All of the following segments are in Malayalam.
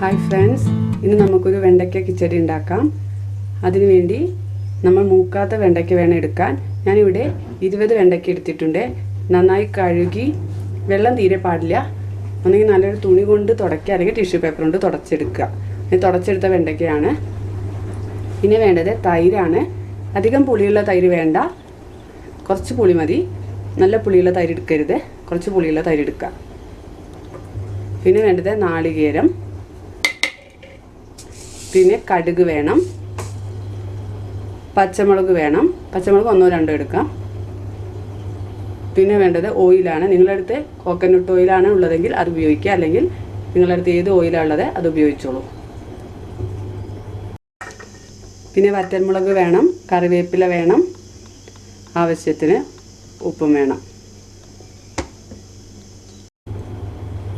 Hi friends, ഇന്ന് നമുക്കൊരു വെണ്ടക്ക കിച്ചടി ഉണ്ടാക്കാം. അതിനു വേണ്ടി നമ്മൾ മൂക്കാത്ത വെണ്ടക്ക വേണം എടുക്കാൻ. ഞാൻ ഇവിടെ 20 വെണ്ടക്ക എടുത്തിട്ടുണ്ട്. നന്നായി കഴുകി വെള്ളം തീരെ പാടില്ല. ഒന്നെങ്കിൽ നല്ലൊരു തുണി കൊണ്ട് തുടക്കുക അല്ലെങ്കിൽ ടിഷ്യൂ പേപ്പർ കൊണ്ട് തുടച്ചെടുക്കുക. ഇത് തുടച്ചെടുത്ത വെണ്ടക്കയാണ്. പിന്നെ വേണ്ടത് തൈരാണ്. അധികം പുളിയുള്ള തൈര് വേണ്ട. കുറച്ച് പുളി മതി. നല്ല പുളിയുള്ള തൈര് എടുക്കരുത്. കുറച്ച് പുളിയുള്ള തൈര് എടുക്കുക. പിന്നെ വേണ്ടത് നാളികേരം. പിന്നെ കടുക് വേണം. പച്ചമുളക് വേണം. പച്ചമുളക് ഒന്നോ രണ്ടോ എടുക്കാം. പിന്നെ വേണ്ടത് ഓയിലാണ്. നിങ്ങളുടെ അടുത്ത് കോക്കനട്ട് ഓയിലാണ് ഉള്ളതെങ്കിൽ അത് ഉപയോഗിക്കുക, അല്ലെങ്കിൽ നിങ്ങളുടെ അടുത്ത് ഏത് ഓയിലാണ് ഉള്ളത് അത് ഉപയോഗിച്ചോളൂ. പിന്നെ വറ്റൽമുളക് വേണം. കറിവേപ്പില വേണം. ആവശ്യത്തിന് ഉപ്പും വേണം.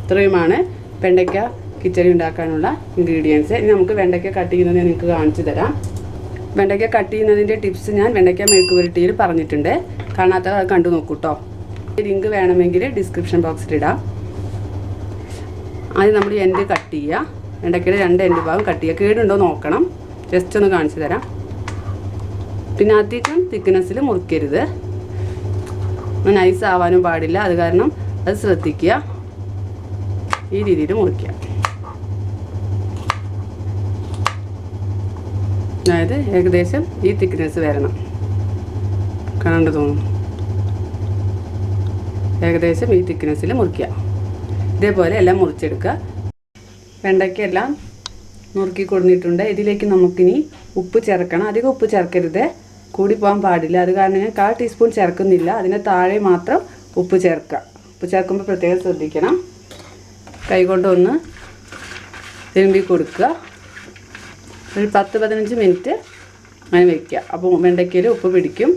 ഇത്രയുമാണ് വെണ്ടയ്ക്ക കിച്ചടി ഉണ്ടാക്കാനുള്ള ഇൻഗ്രീഡിയൻസ്. ഇനി നമുക്ക് വെണ്ടയ്ക്ക കട്ട് ചെയ്യുന്നത് ഞാൻ നിങ്ങൾക്ക് കാണിച്ചു തരാം. വെണ്ടയ്ക്ക കട്ട് ചെയ്യുന്നതിൻ്റെ ടിപ്സ് ഞാൻ വെണ്ടയ്ക്ക മെഴുക്കുപുരട്ടിയിൽ പറഞ്ഞിട്ടുണ്ട്. കാണാത്തവർ അത് കണ്ടു നോക്കൂ കേട്ടോ. ലിങ്ക് വേണമെങ്കിൽ ഡിസ്ക്രിപ്ഷൻ ബോക്സിലിടാം. ആദ്യം നമ്മൾ എൻഡ് കട്ട് ചെയ്യുക. വെണ്ടയ്ക്കയുടെ 2 എൻഡ് ഭാഗം കട്ട് ചെയ്യുക. കേടുണ്ടോ നോക്കണം. ജസ്റ്റ് ഒന്ന് കാണിച്ചു തരാം. പിന്നെ അധികം തിക്നെസ്സിൽ മുറിക്കരുത്. നൈസ് ആവാനും പാടില്ല. അത് കാരണം അത് ശ്രദ്ധിക്കുക. ഈ രീതിയിൽ മുറിക്കുക. അതായത് ഏകദേശം ഈ തിക്നെസ് വരണം. കണ്ടു തോന്നുന്നു. ഏകദേശം ഈ തിക്നെസ്സിൽ മുറിക്കുക. ഇതേപോലെ എല്ലാം മുറിച്ചെടുക്കുക. വെണ്ടയ്ക്കെല്ലാം നുറുക്കി കൊടുത്തിട്ടുണ്ട്. ഇതിലേക്ക് നമുക്കിനി ഉപ്പ് ചേർക്കണം. അധികം ഉപ്പ് ചേർക്കരുത്, കൂടി പോകാൻ പാടില്ല. അത് കാരണം ഞാൻ 1/4 ടീസ്പൂൺ ചേർക്കുന്നില്ല. അതിന് താഴെ മാത്രം ഉപ്പ് ചേർക്കുക. ഉപ്പ് ചേർക്കുമ്പോൾ പ്രത്യേകം ശ്രദ്ധിക്കണം. കൈകൊണ്ടൊന്ന് തിരുമ്പി കൊടുക്കുക. ഒരു 10-15 മിനിറ്റ് അങ്ങനെ വയ്ക്കുക. അപ്പോൾ വെണ്ടയ്ക്കയിൽ ഉപ്പ് പിടിക്കും.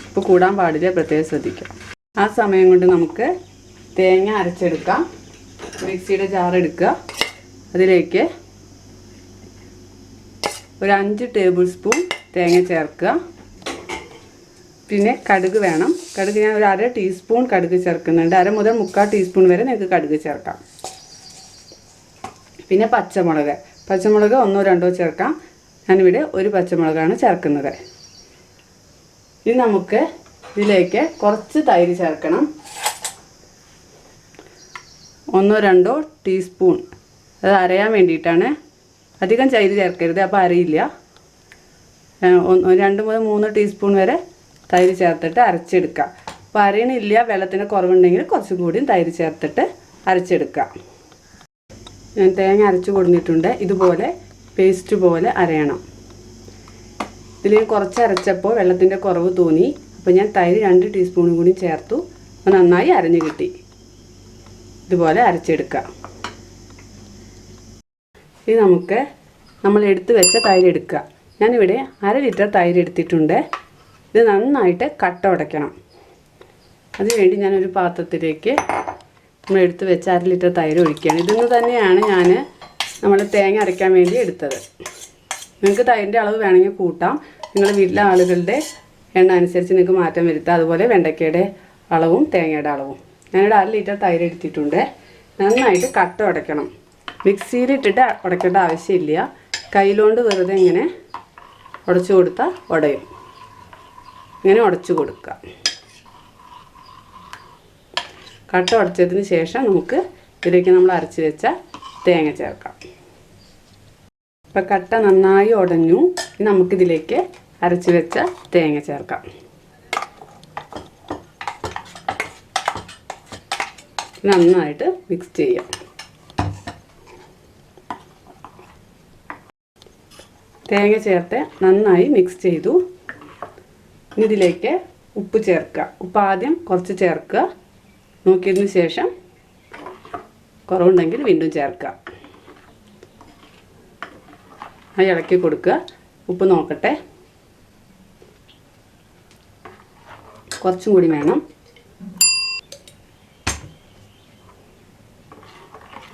ഉപ്പ് കൂടാൻ പാടില്ല, പ്രത്യേകം ശ്രദ്ധിക്കുക. ആ സമയം കൊണ്ട് നമുക്ക് തേങ്ങ അരച്ചെടുക്കാം. മിക്സിയുടെ ജാർ എടുക്കുക. അതിലേക്ക് ഒരു 5 ടേബിൾ സ്പൂൺ തേങ്ങ ചേർക്കുക. പിന്നെ കടുക് വേണം. കടുക് ഞാൻ ഒരു 1/2 ടീസ്പൂൺ കടുക് ചേർക്കുന്നുണ്ട്. 1/2 മുതൽ 3/4 ടീസ്പൂൺ വരെ നിങ്ങൾക്ക് കടുക് ചേർക്കാം. പിന്നെ പച്ചമുളക് 1-2 ചേർക്കാം. ഞാനിവിടെ ഒരു പച്ചമുളകാണ് ചേർക്കുന്നത്. ഇനി നമുക്ക് ഇതിലേക്ക് കുറച്ച് തൈര് ചേർക്കണം. 1-2 ടീസ്പൂൺ. അത് അരയാൻ വേണ്ടിയിട്ടാണ്. അധികം തൈര് ചേർക്കരുത്, അപ്പോൾ അരയില്ല. 2 മുതൽ 3 ടീസ്പൂൺ വരെ തൈര് ചേർത്തിട്ട് അരച്ചെടുക്കുക. അപ്പോൾ അരയണില്ല, വെള്ളത്തിന് കുറവുണ്ടെങ്കിൽ കുറച്ചും കൂടി തൈര് ചേർത്തിട്ട് അരച്ചെടുക്കുക. ഞാൻ തേങ്ങ അരച്ച് കൊടുത്തിട്ടുണ്ട്. ഇതുപോലെ പേസ്റ്റ് പോലെ അരയണം. ഇതിൽ കുറച്ച് അരച്ചപ്പോൾ വെള്ളത്തിൻ്റെ കുറവ് തോന്നി. അപ്പോൾ ഞാൻ തൈര് 2 ടീസ്പൂൺ കൂടി ചേർത്തു. അപ്പോൾ നന്നായി അരഞ്ഞു കിട്ടി. ഇതുപോലെ അരച്ചെടുക്കുക. ഇനി നമുക്ക് നമ്മൾ എടുത്ത് വെച്ച തൈര് എടുക്കുക. ഞാനിവിടെ 1/2 ലിറ്റർ തൈര് എടുത്തിട്ടുണ്ട്. ഇത് നന്നായിട്ട് കട്ട ഉടയ്ക്കണം. അതിനുവേണ്ടി ഞാനൊരു പാത്രത്തിലേക്ക് നമ്മൾ എടുത്ത് വെച്ച് 1/2 ലിറ്റർ തൈര് ഒഴിക്കുകയാണ്. ഇതിന്ന് തന്നെയാണ് നമ്മൾ തേങ്ങ അരയ്ക്കാൻ വേണ്ടി എടുത്തത്. നിങ്ങൾക്ക് തൈരിൻ്റെ അളവ് വേണമെങ്കിൽ കൂട്ടാം. നിങ്ങളുടെ വീട്ടിലെ ആളുകളുടെ എണ്ണ അനുസരിച്ച് നിങ്ങൾക്ക് മാറ്റം വരുത്താം. അതുപോലെ വെണ്ടയ്ക്കയുടെ അളവും തേങ്ങയുടെ അളവും. ഞാനിവിടെ 1/2 ലിറ്റർ തൈര് എടുത്തിട്ടുണ്ട്. നന്നായിട്ട് കട്ട ഉടയ്ക്കണം. മിക്സിയിലിട്ടിട്ട് ഉടയ്ക്കേണ്ട ആവശ്യമില്ല. കയ്യിലോണ്ട് വെറുതെ ഇങ്ങനെ ഉടച്ചു കൊടുത്താൽ ഉടയും. ഇങ്ങനെ ഉടച്ചു കൊടുക്കുക. കട്ട ഉടച്ചതിന് ശേഷം നമുക്ക് ഇതിലേക്ക് നമ്മൾ അരച്ച് വെച്ച തേങ്ങ ചേർക്കാം. ഇപ്പം കട്ട നന്നായി ഉടഞ്ഞു. നമുക്കിതിലേക്ക് അരച്ച് വെച്ച തേങ്ങ ചേർക്കാം. നന്നായിട്ട് മിക്സ് ചെയ്യാം. തേങ്ങ ചേർത്ത് നന്നായി മിക്സ് ചെയ്തു. ഇതിലേക്ക് ഉപ്പ് ചേർക്കുക. ഉപ്പ് ആദ്യം കുറച്ച് ചേർക്കുക. നോക്കിയതിന് ശേഷം കുറവുണ്ടെങ്കിൽ വീണ്ടും ചേർക്കുക. അത് ഇളക്കി കൊടുക്കുക. ഉപ്പ് നോക്കട്ടെ. കുറച്ചും കൂടി വേണം.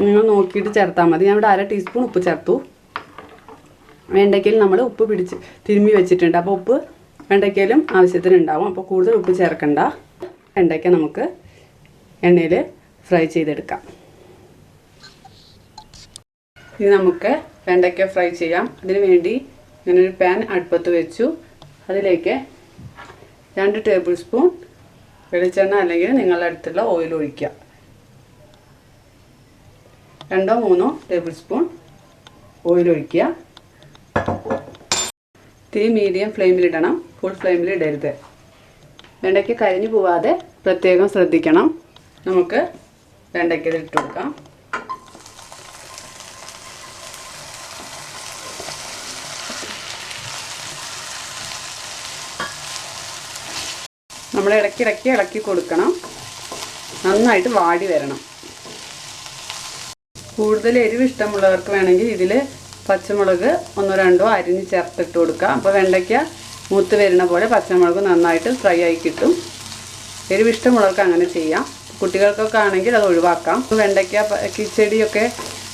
നിങ്ങൾ നോക്കിയിട്ട് ചേർത്താൽ മതി. ഞാൻ ഇവിടെ 1/2 ടീസ്പൂൺ ഉപ്പ് ചേർത്തു. വെണ്ടയ്ക്കയിൽ നമ്മൾ ഉപ്പ് പിടിച്ച് തിരുമ്മി വെച്ചിട്ടുണ്ട്. അപ്പോൾ ഉപ്പ് വെണ്ടയ്ക്കയിലും ആവശ്യത്തിന് ഉണ്ടാവും. അപ്പോൾ കൂടുതൽ ഉപ്പ് ചേർക്കണ്ട. വെണ്ടയ്ക്ക നമുക്ക് എണ്ണയിൽ ഫ്രൈ ചെയ്തെടുക്കാം. ഇനി നമുക്ക് വെണ്ടയ്ക്ക ഫ്രൈ ചെയ്യാം. അതിനു വേണ്ടി ഞാനൊരു പാൻ അടുപ്പത്ത് വെച്ചു. അതിലേക്ക് 2 ടേബിൾ സ്പൂൺ വെളിച്ചെണ്ണ അല്ലെങ്കിൽ നിങ്ങളുടെ അടുത്തുള്ള ഓയിൽ ഒഴിക്കുക. 2-3 ടേബിൾ സ്പൂൺ ഓയിൽ ഒഴിക്കുക. തീ മീഡിയം ഫ്ലെയിമിലിടണം, ഫുൾ ഫ്ലെയിമിൽ ഇടരുത്. വെണ്ടയ്ക്ക കരിഞ്ഞു പോവാതെ പ്രത്യേകം ശ്രദ്ധിക്കണം. നമുക്ക് വെണ്ടയ്ക്ക ഇട്ട് കൊടുക്കാം. നമ്മൾ ഇടയ്ക്കിടയ്ക്ക് ഇളക്കി കൊടുക്കണം. നന്നായിട്ട് വാടി വരണം. കൂടുതൽ എരിവ് ഇഷ്ടമുള്ളവർക്ക് വേണമെങ്കിൽ ഇതിൽ പച്ചമുളക് 1-2 അരിഞ്ഞ് ചേർത്തിട്ട് കൊടുക്കുക. അപ്പോൾ വെണ്ടയ്ക്ക മൂത്ത് വരുന്ന പോലെ പച്ചമുളക് നന്നായിട്ട് ഫ്രൈ ആയി കിട്ടും. എരിവ് ഇഷ്ടമുള്ളവർക്ക് അങ്ങനെ ചെയ്യാം. കുട്ടികൾക്കൊക്കെ ആണെങ്കിൽ അത് ഒഴിവാക്കാം. വെണ്ടയ്ക്ക കിച്ചടിയൊക്കെ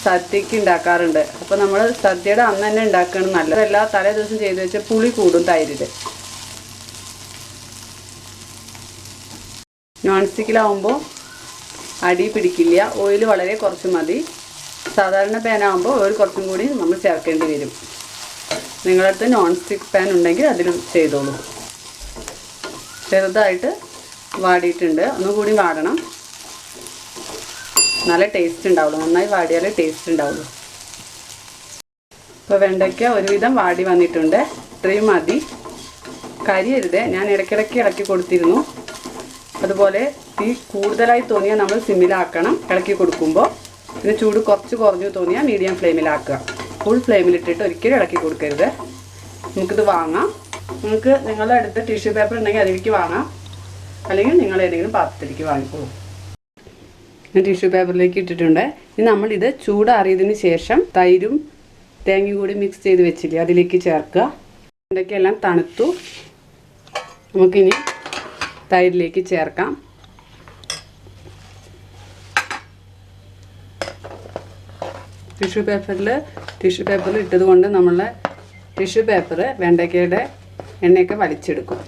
സദ്യക്ക് ഉണ്ടാക്കാറുണ്ട്. അപ്പോൾ നമ്മൾ സദ്യയുടെ അന്ന് തന്നെ ഉണ്ടാക്കണം നല്ലത്. എല്ലാ തലേ ദിവസം ചെയ്ത് വെച്ചാൽ പുളി കൂടും തൈരിൽ. നോൺ സ്റ്റിക്കിലാവുമ്പോൾ അടി പിടിക്കില്ല. ഓയിൽ വളരെ കുറച്ച് മതി. സാധാരണ പാനാകുമ്പോൾ ഓയിൽ കുറച്ചും കൂടി നമ്മൾ ചേർക്കേണ്ടി വരും. നിങ്ങളുടെ അടുത്ത് നോൺ സ്റ്റിക്ക് പാൻ ഉണ്ടെങ്കിൽ അതിൽ ചെയ്തോളൂ. ചെറുതായിട്ട് വാടിയിട്ടുണ്ട്. ഒന്നുകൂടി വാടണം. നല്ല ടേസ്റ്റ് ഉണ്ടാവുള്ളൂ. നന്നായി വാടിയാലേ ടേസ്റ്റ് ഉണ്ടാവുള്ളൂ. ഇപ്പോൾ വെണ്ടയ്ക്ക ഒരുവിധം വാടി വന്നിട്ടുണ്ട്. ഇത്രയും മതി. കരിയരുത്. ഞാൻ ഇടയ്ക്കിടയ്ക്ക് ഇളക്കി കൊടുത്തിരുന്നു. അതുപോലെ തീ കൂടുതലായി തോന്നിയാൽ നമ്മൾ സിമ്മിലാക്കണം ഇളക്കി കൊടുക്കുമ്പോൾ. പിന്നെ ചൂട് കുറച്ച് കുറഞ്ഞു തോന്നിയാൽ മീഡിയം ഫ്ലെയിമിലാക്കുക. ഫുൾ ഫ്ലെയിമിലിട്ടിട്ട് ഒരിക്കലും ഇളക്കി കൊടുക്കരുത്. നമുക്കിത് വാങ്ങാം. നിങ്ങൾക്ക് നിങ്ങളുടെ അടുത്ത് ടിഷ്യൂ പേപ്പർ ഉണ്ടെങ്കിൽ അതിലേക്ക് വാങ്ങാം, അല്ലെങ്കിൽ നിങ്ങൾ ഏതെങ്കിലും പാത്രത്തിലേക്ക് വാങ്ങിക്കോളൂ. ഞാൻ ടിഷ്യൂ പേപ്പറിലേക്ക് ഇട്ടിട്ടുണ്ട്. ഇനി നമ്മളിത് ചൂടാറിയതിന് ശേഷം തൈരും തേങ്ങയും കൂടി മിക്സ് ചെയ്ത് വെച്ചില്ലേ അതിലേക്ക് ചേർക്കുക. ഇതൊക്കെയെല്ലാം തണുത്തു. നമുക്കിനി തൈരിലേക്ക് ചേർക്കാം. ടിഷ്യൂ പേപ്പറിൽ ഇട്ടത് കൊണ്ട് നമ്മളെ ടിഷ്യൂ പേപ്പർ വെണ്ടയ്ക്കയുടെ എണ്ണയൊക്കെ വലിച്ചെടുക്കും.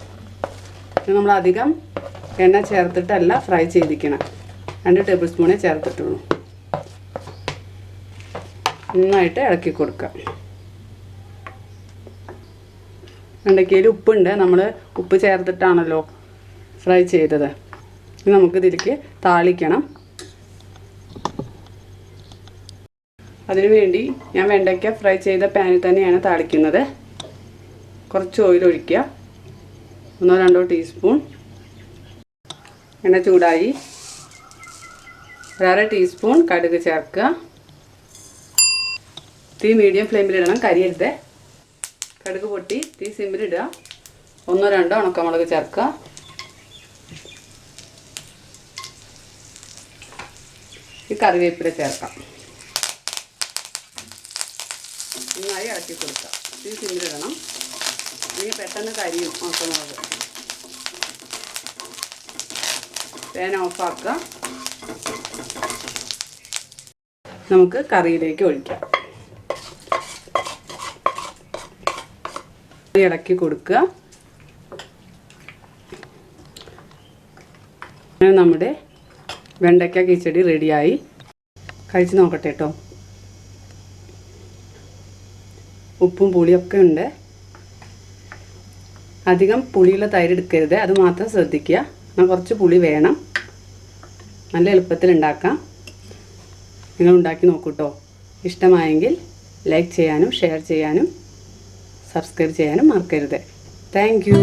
നമ്മൾ അധികം എണ്ണ ചേർത്തിട്ടല്ല ഫ്രൈ ചെയ്തിരിക്കണം. 2 ടേബിൾ സ്പൂണേ ചേർത്തിട്ടുള്ളൂ. നന്നായിട്ട് ഇളക്കി കൊടുക്കാം. വെണ്ടയ്ക്കയിൽ ഉപ്പുണ്ട്. നമ്മൾ ഉപ്പ് ചേർത്തിട്ടാണല്ലോ ഫ്രൈ ചെയ്തത്. നമുക്കിതിലേക്ക് താളിക്കണം. അതിനുവേണ്ടി ഞാൻ വെണ്ടയ്ക്ക ഫ്രൈ ചെയ്ത പാനിൽ തന്നെയാണ് താളിക്കുന്നത്. കുറച്ച് ഓയിൽ ഒഴിക്കുക. 1-2 ടീസ്പൂൺ. എണ്ണ ചൂടായി. 1/2 ടീസ്പൂൺ കടുക് ചേർക്കുക. തീ മീഡിയം ഫ്ലെയിമിലിടണം, കരിയരുത്. കടുക് പൊട്ടി തീ സിമ്മിലിടുക. 1-2 ഉണക്കമുളക് ചേർക്കുക. ഈ കറിവേപ്പില ചേർക്കാം. നന്നായി ഇളക്കി കൊടുക്കുക. തീ സിമ്മിലിടണം. ഇനി പെട്ടെന്ന് കരിയും ഉണക്കമുളക്. പാൻ ഓഫാക്കുക. നമുക്ക് കറിയിലേക്ക് ഒഴിക്കാം. ഇളക്കി കൊടുക്കുക. നമ്മുടെ വെണ്ടയ്ക്ക കിച്ചടി റെഡിയായി. കഴിച്ച് നോക്കട്ടെ കേട്ടോ. ഉപ്പും പുളിയൊക്കെ ഉണ്ട്. അധികം പുളിയുള്ള തൈര് എടുക്കരുത്, അത് മാത്രം ശ്രദ്ധിക്കുക. എന്നാൽ കുറച്ച് പുളി വേണം. നല്ല എളുപ്പത്തിൽ ഉണ്ടാക്കാം. നിങ്ങൾ ഉണ്ടാക്കി നോക്കൂ കേട്ടോ. ഇഷ്ടമായെങ്കിൽ ലൈക്ക് ചെയ്യാനും ഷെയർ ചെയ്യാനും സബ്സ്ക്രൈബ് ചെയ്യാനും മറക്കരുത്. Thank you.